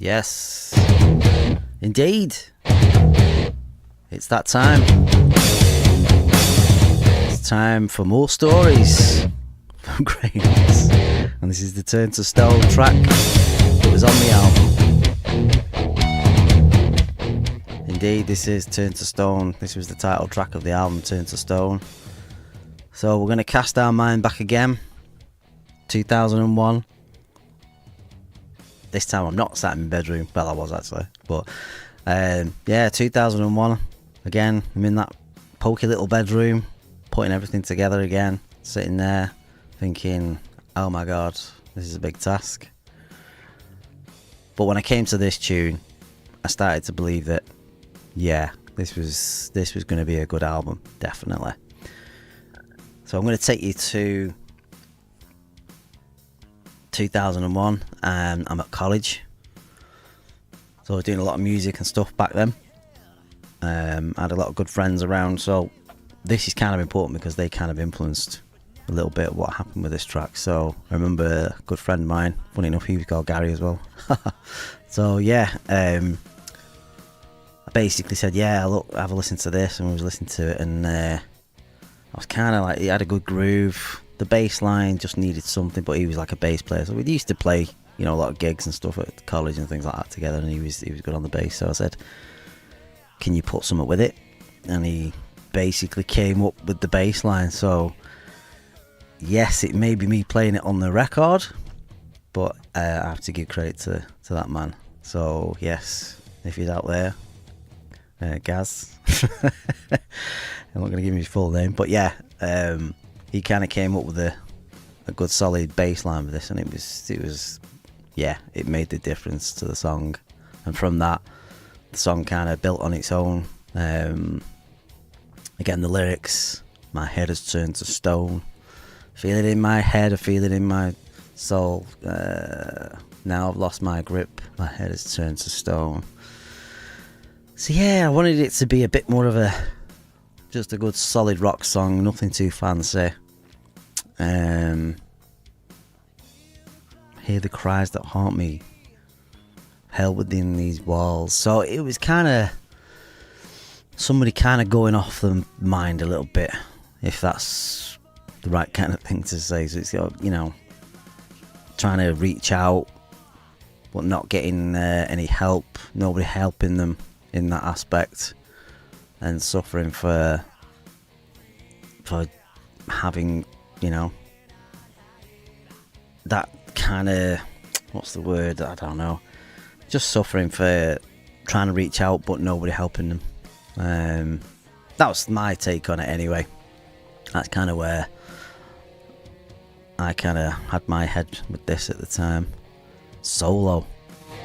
Yes, indeed. It's that time. It's time for more stories from KRANIUS. And this is the Turn to Stone track that was on the album. Indeed, this is Turn to Stone. This was the title track of the album, Turn to Stone. So we're going to cast our mind back again. 2001. This time I'm not sat in my bedroom. Well, I was actually. But yeah, 2001. Again, I'm in that pokey little bedroom, putting everything together again. Sitting there thinking, oh my god, this is a big task. But when I came to this tune, I started to believe that, yeah, this was going to be a good album, definitely. So I'm going to take you to 2001, and I'm at college, so I was doing a lot of music and stuff back then. I had a lot of good friends around, so this is kind of important because they kind of influenced a little bit of what happened with this track. So I remember a good friend of mine, funny enough, he was called Gary as well. So yeah, I basically said, yeah, look, have a listen to this, and we was listening to it, and I was kind of like, it had a good groove. The bass line just needed something, but he was like a bass player, so we used to play, you know, a lot of gigs and stuff at college and things like that together, and he was good on the bass. So I said, can you put something with it? And he basically came up with the bass line. So yes, it may be me playing it on the record, but I have to give credit to that man. So yes, if he's out there, Gaz. I'm not going to give him his full name, but yeah, he kind of came up with a good solid bass line with this, and it was yeah, it made the difference to the song. And from that, the song kind of built on its own. Again, the lyrics, my head has turned to stone, feel it in my head, I feel it in my soul, now I've lost my grip, my head has turned to stone. So yeah, I wanted it to be a bit more of just a good solid rock song, nothing too fancy. Hear the cries that haunt me, held within these walls. So it was kind of somebody kind of going off the mind a little bit, if that's the right kind of thing to say. So it's, you know, trying to reach out but not getting any help, nobody helping them in that aspect, and suffering for having, you know, that kind of, what's the word, I don't know, just suffering for trying to reach out but nobody helping them. That was my take on it anyway. That's kind of where I kind of had my head with this at the time. Solo.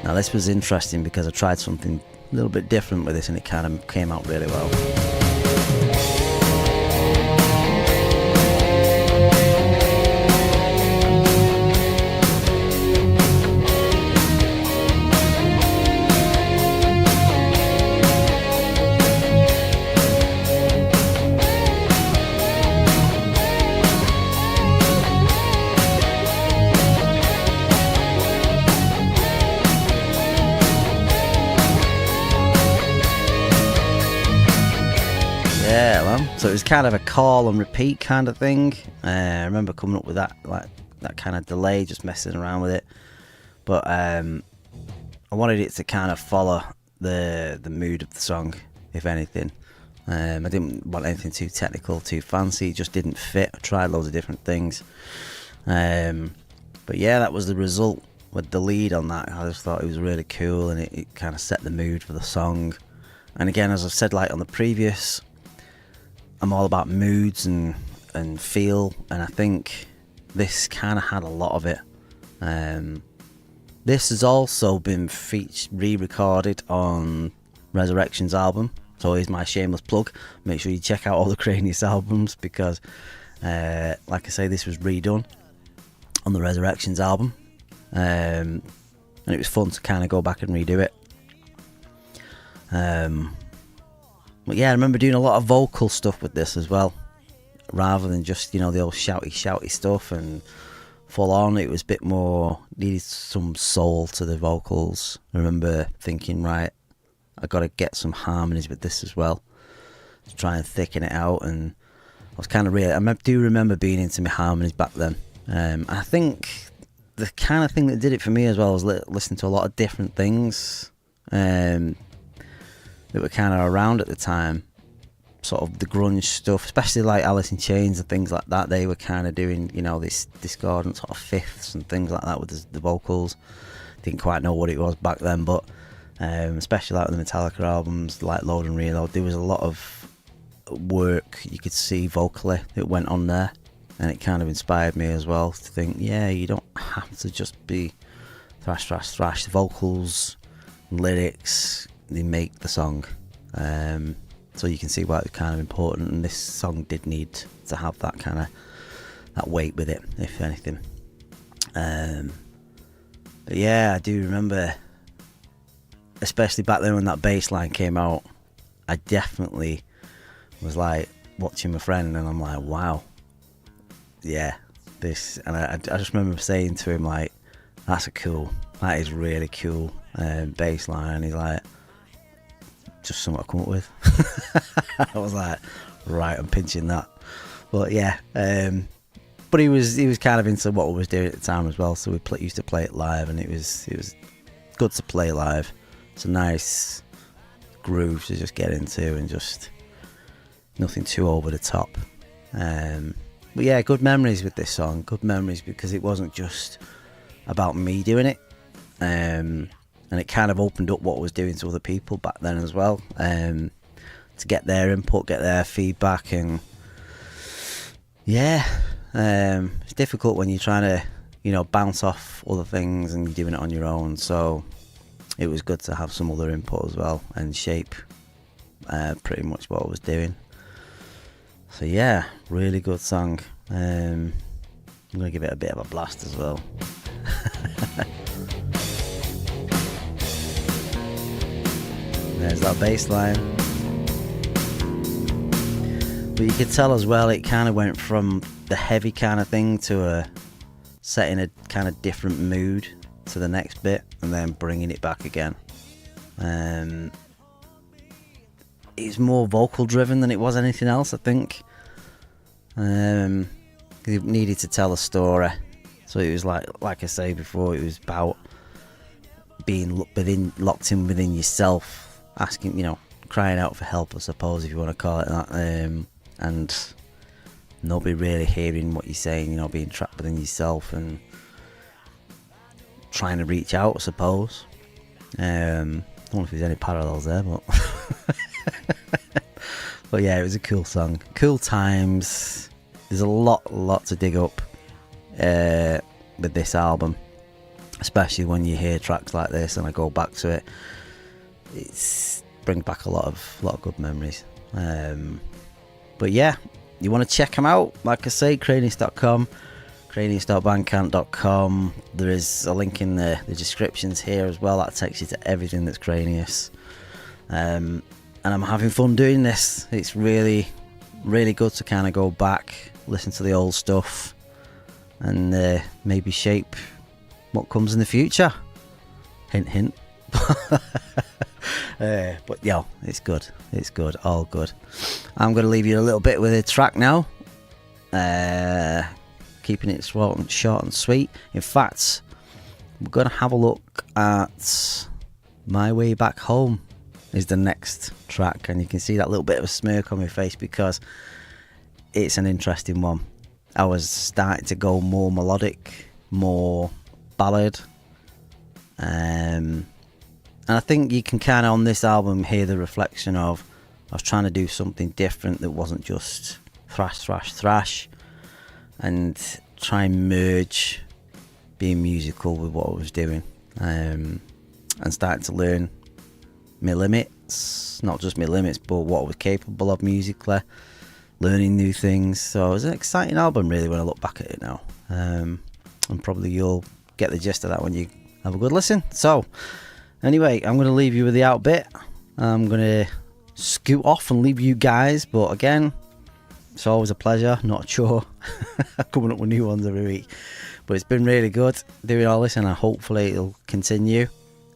Now this was interesting because I tried something a little bit different with this, and it kind of came out really well. So it was kind of a call and repeat kind of thing. I remember coming up with that, like that kind of delay, just messing around with it. But I wanted it to kind of follow the mood of the song, if anything. I didn't want anything too technical, too fancy. It just didn't fit. I tried loads of different things. But yeah, that was the result with the lead on that. I just thought it was really cool, and it kind of set the mood for the song. And again, as I've said, like on the previous, I'm all about moods and feel, and I think this kind of had a lot of it. This has also been re-recorded on Resurrection's album, so here's my shameless plug. Make sure you check out all the KRANIUS albums, because like I say, this was redone on the Resurrection's album, and it was fun to kind of go back and redo it. But yeah, I remember doing a lot of vocal stuff with this as well, rather than just, the old shouty stuff and full on. It was a bit more, needed some soul to the vocals. I remember thinking, right, I got to get some harmonies with this as well, to try and thicken it out. And I was kind of I do remember being into my harmonies back then. I think the kind of thing that did it for me as well was listening to a lot of different things that were kind of around at the time. Sort of the grunge stuff, especially like Alice in Chains and things like that. They were kind of doing, this discordant sort of fifths and things like that with the vocals. Didn't quite know what it was back then, but especially like the Metallica albums, like Load and Reload, there was a lot of work you could see vocally that went on there, and it kind of inspired me as well to think, yeah, you don't have to just be thrash. The vocals, lyrics, they make the song. So you can see why it was kind of important, and this song did need to have that kind of that weight with it, if anything. But yeah, I do remember, especially back then when that bass line came out, I definitely was like watching my friend, and I'm like, wow, yeah, this. And I just remember saying to him, like, that is really cool bass line. And he's like, just something I come up with. I was like, right, I'm pinching that. But yeah, but he was kind of into what we was doing at the time as well, so we used to play it live, and it was good to play live. It's a nice groove to just get into, and just nothing too over the top. But yeah, good memories with this song. Good memories because it wasn't just about me doing it, and it kind of opened up what I was doing to other people back then as well, to get their input, get their feedback. And yeah, it's difficult when you're trying to bounce off other things and you're doing it on your own, so it was good to have some other input as well and shape pretty much what I was doing. So yeah, really good song. I'm going to give it a bit of a blast as well. There's that bass line. But you could tell as well, it kind of went from the heavy kind of thing to setting a kind of different mood to the next bit, and then bringing it back again. It's more vocal driven than it was anything else, I think. It needed to tell a story, so it was like I say before, it was about being locked in within yourself, asking, crying out for help, I suppose, if you want to call it that, and nobody really hearing what you're saying, being trapped within yourself and trying to reach out, I suppose. I don't know if there's any parallels there, but but yeah, it was a cool song, cool times. There's a lot to dig up with this album, especially when you hear tracks like this, and I go back to it. It brings back a lot of good memories. But yeah, you want to check them out, like I say, KRANIUS.com, KRANIUS.bandcamp.com. There is a link in the descriptions here as well that takes you to everything that's KRANIUS. And I'm having fun doing this. It's really, really good to kind of go back, listen to the old stuff, and maybe shape what comes in the future. Hint, hint. But yeah, it's good, all good. I'm going to leave you a little bit with a track now, keeping it short and sweet. In fact, we're going to have a look at My Way Back Home is the next track, and you can see that little bit of a smirk on my face because it's an interesting one. I was starting to go more melodic, more ballad, and I think you can kind of on this album hear the reflection of I was trying to do something different that wasn't just thrash, and try and merge being musical with what I was doing, and starting to learn my limits, not just my limits, but what I was capable of musically, learning new things. So it was an exciting album really when I look back at it now, and probably you'll get the gist of that when you have a good listen. So anyway, I'm going to leave you with the out bit. I'm going to scoot off and leave you guys. But again, it's always a pleasure, not a chore, coming up with new ones every week. But it's been really good doing all this, and hopefully it'll continue.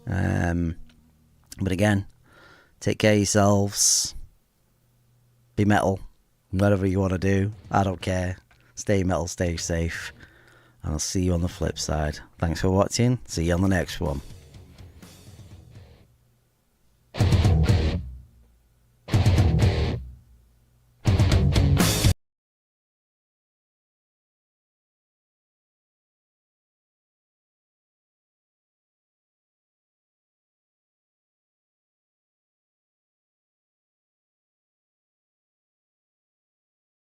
But again, take care of yourselves. Be metal, whatever you want to do. I don't care. Stay metal, stay safe. And I'll see you on the flip side. Thanks for watching. See you on the next one.